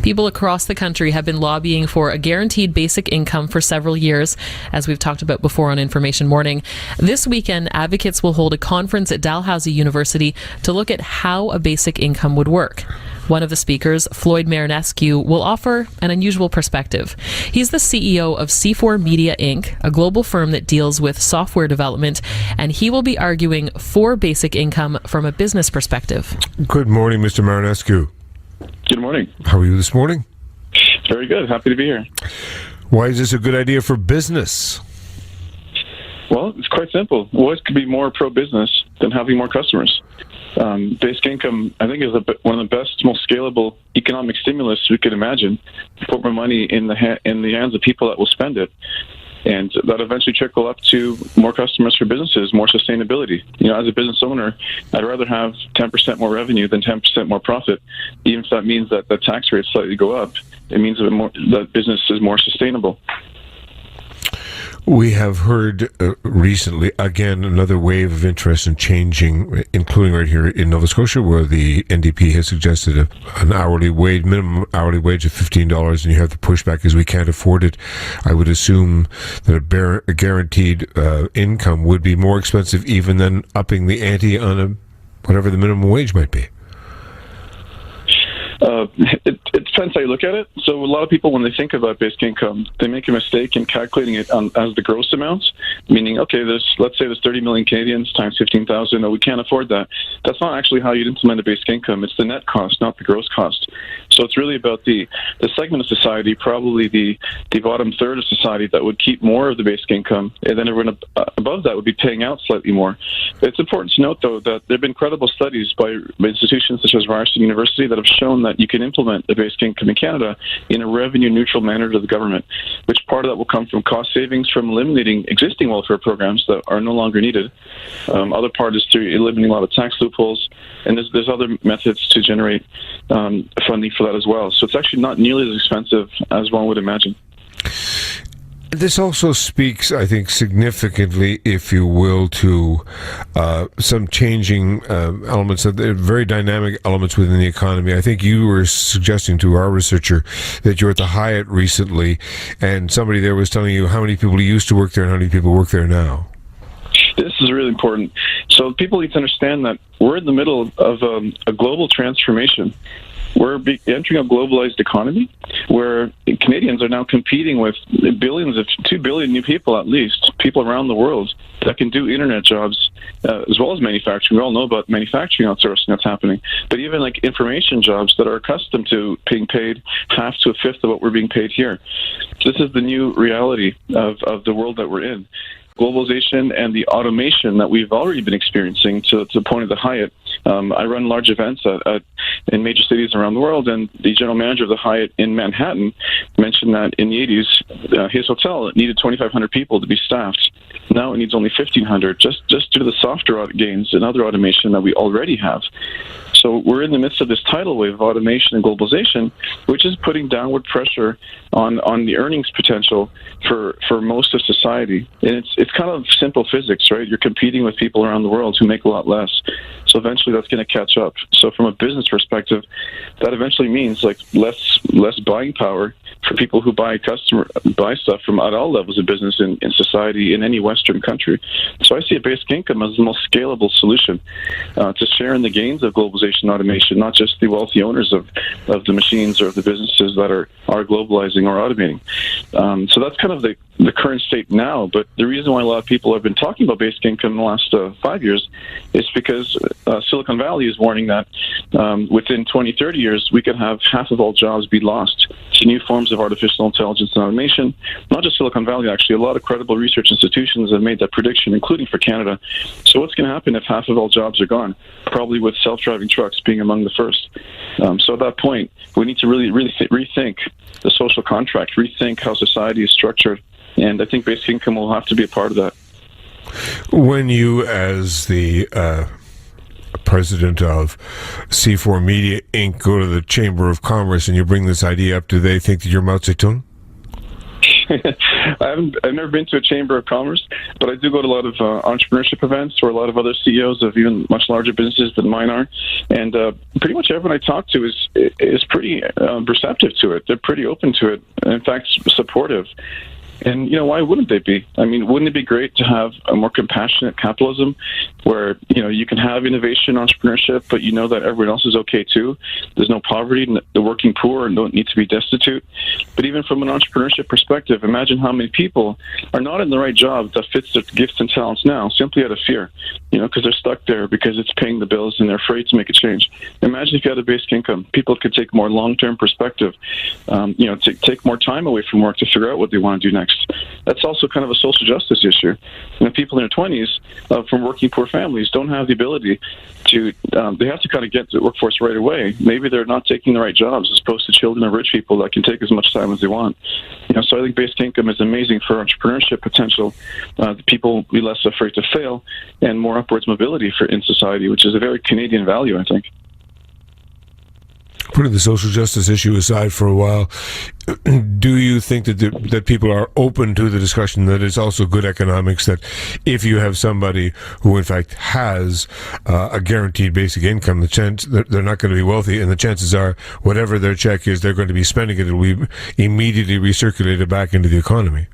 People across the country have been lobbying for a guaranteed basic income for several years, as we've talked about before on Information Morning. This weekend, advocates will hold a conference at Dalhousie University to look at how a basic income would work. One of the speakers, Floyd Marinescu, will offer an unusual perspective. He's the CEO of C4 Media Inc., a global firm that deals with software development, and he will be arguing for basic income from a business perspective. Good morning, Mr. Marinescu. Good morning. How are you this morning? Very good. Happy to be here. Why is this a good idea for business? Well, it's quite simple. What could be more pro-business than having more customers? Basic income, I think, is one of the best, most scalable economic stimulus we could imagine. Put more money in the hands of people that will spend it. And that eventually trickle up to more customers for businesses, more sustainability. As a business owner, I'd rather have 10% more revenue than 10% more profit, even if that means that the tax rates slightly go up. It means that business is more sustainable. We have heard recently, again, another wave of interest in changing, including right here in Nova Scotia, where the NDP has suggested an hourly wage, minimum hourly wage of $15, and you have the pushback is we can't afford it. I would assume that a guaranteed income would be more expensive even than upping the ante on whatever the minimum wage might be. It depends how you look at it. So a lot of people, when they think about basic income, they make a mistake in calculating it as the gross amounts, meaning, okay, let's say there's 30 million Canadians times 15,000. No, we can't afford that. That's not actually how you'd implement a basic income. It's the net cost, not the gross cost. So it's really about the segment of society, probably the bottom third of society, that would keep more of the basic income, and then everyone above that would be paying out slightly more. It's important to note, though, that there have been credible studies by institutions such as Ryerson University that have shown that you can implement a basic income in Canada in a revenue-neutral manner to the government, which part of that will come from cost savings from eliminating existing welfare programs that are no longer needed. Other part is through eliminating a lot of tax loopholes, and there's other methods to generate funding for that as well. So it's actually not nearly as expensive as one would imagine. This also speaks, I think, significantly, if you will, to some changing elements, very dynamic elements within the economy. I think you were suggesting to our researcher that you were at the Hyatt recently, and somebody there was telling you how many people used to work there and how many people work there now. This is really important. So people need to understand that we're in the middle of a global transformation. We're entering a globalized economy where Canadians are now competing with 2 billion new people, at least, people around the world that can do internet jobs as well as manufacturing. We all know about manufacturing outsourcing that's happening, but even like information jobs that are accustomed to being paid half to a fifth of what we're being paid here. This is the new reality of the world that we're in. Globalization and the automation that we've already been experiencing to the point of the Hyatt. I run large events in major cities around the world, and the general manager of the Hyatt in Manhattan mentioned that in the 80s, his hotel needed 2,500 people to be staffed. Now it needs only 1,500, just due to the software gains and other automation that we already have. So we're in the midst of this tidal wave of automation and globalization, which is putting downward pressure on the earnings potential for most of society. And it's kind of simple physics, right? You're competing with people around the world who make a lot less. So eventually that's going to catch up. So from a business perspective, that eventually means like less buying power for people who buy stuff from at all levels of business in society in any Western country. So I see a basic income as the most scalable solution to share in the gains of globalization and automation, not just the wealthy owners of the machines or of the businesses that are globalizing or automating. So that's kind of the current state now. But the reason why a lot of people have been talking about basic income in the last 5 years is because Silicon Valley is warning that within 20, 30 years, we could have half of all jobs be lost to new forms of artificial intelligence and automation. Not just Silicon Valley, actually. A lot of credible research institutions have made that prediction, including for Canada. So what's going to happen if half of all jobs are gone? Probably with self-driving trucks being among the first. So at that point, we need to really rethink the social contract, rethink how society is structured. And I think basic income will have to be a part of that. When you, as the president of C4 Media Inc., go to the Chamber of Commerce and you bring this idea up, do they think that you're Mao Zedong? I've never been to a chamber of commerce, but I do go to a lot of entrepreneurship events where a lot of other CEOs of even much larger businesses than mine are, and pretty much everyone I talk to is pretty receptive to it. They're pretty open to it. In fact, supportive. And, why wouldn't they be? I mean, wouldn't it be great to have a more compassionate capitalism where, you can have innovation, entrepreneurship, but you know that everyone else is okay too? There's no poverty, the working poor and don't need to be destitute. But even from an entrepreneurship perspective, imagine how many people are not in the right job that fits their gifts and talents now, simply out of fear, because they're stuck there because it's paying the bills and they're afraid to make a change. Imagine if you had a basic income. People could take more long-term perspective, take more time away from work to figure out what they want to do next. That's also kind of a social justice issue. People in their 20s from working poor families don't have the ability to, they have to kind of get to the workforce right away. Maybe they're not taking the right jobs as opposed to children of rich people that can take as much time as they want. So I think basic income is amazing for entrepreneurship potential. People will be less afraid to fail and more upwards mobility in society, which is a very Canadian value, I think. Putting the social justice issue aside for a while, do you think that people are open to the discussion that it's also good economics that if you have somebody who in fact has a guaranteed basic income, the chance that they're not going to be wealthy, and the chances are whatever their check is, they're going to be spending it, it'll be immediately recirculated back into the economy?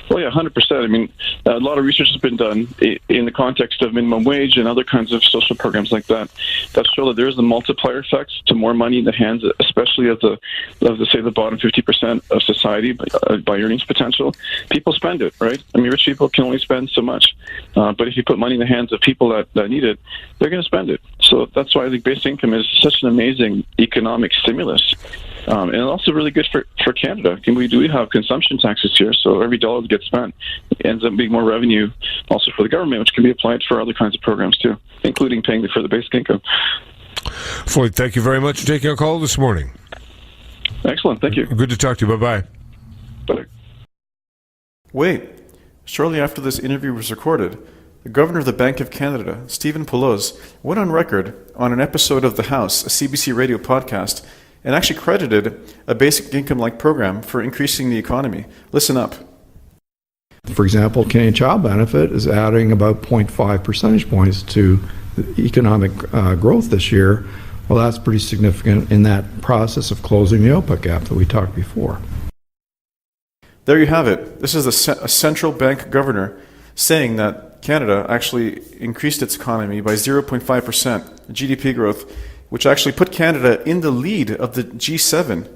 Well, yeah, 100%. I mean, a lot of research has been done in the context of minimum wage and other kinds of social programs like that show that there is a multiplier effect to more money in the hands, especially of the bottom 50% of society by earnings potential. People spend it, right? I mean, rich people can only spend so much, but if you put money in the hands of people that need it, they're going to spend it. So that's why I think basic income is such an amazing economic stimulus. And also really good for Canada. We have consumption taxes here, so every dollar that gets spent ends up being more revenue also for the government, which can be applied for other kinds of programs too, including paying for the basic income. Floyd, thank you very much for taking our call this morning. Excellent, thank you. Good to talk to you. Bye-bye. Bye. Wait, shortly after this interview was recorded, the Governor of the Bank of Canada, Stephen Poloz, went on record on an episode of The House, a CBC Radio podcast, and actually credited a basic income-like program for increasing the economy. Listen up. For example, Canadian Child Benefit is adding about 0.5 percentage points to the economic growth this year. Well, that's pretty significant in that process of closing the output gap that we talked before. There you have it. This is a central bank governor saying that Canada actually increased its economy by 0.5% GDP growth, which actually put Canada in the lead of the G7.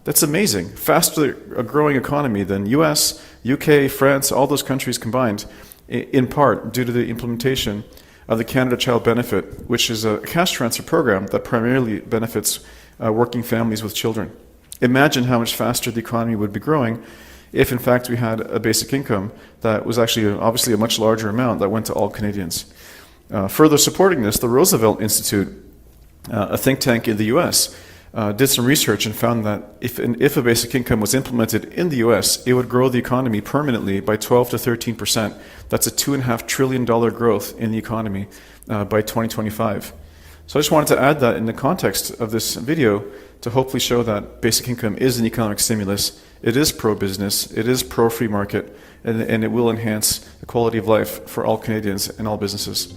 That's amazing. Faster growing economy than US, UK, France, all those countries combined, in part due to the implementation of the Canada Child Benefit, which is a cash transfer program that primarily benefits working families with children. Imagine how much faster the economy would be growing if in fact we had a basic income that was actually obviously a much larger amount that went to all Canadians. Further supporting this, the Roosevelt Institute, a think tank in the US, did some research and found that if a basic income was implemented in the US, it would grow the economy permanently by 12 to 13%. That's a $2.5 trillion growth in the economy by 2025. So I just wanted to add that in the context of this video to hopefully show that basic income is an economic stimulus. It is pro-business, it is pro-free market, and it will enhance the quality of life for all Canadians and all businesses.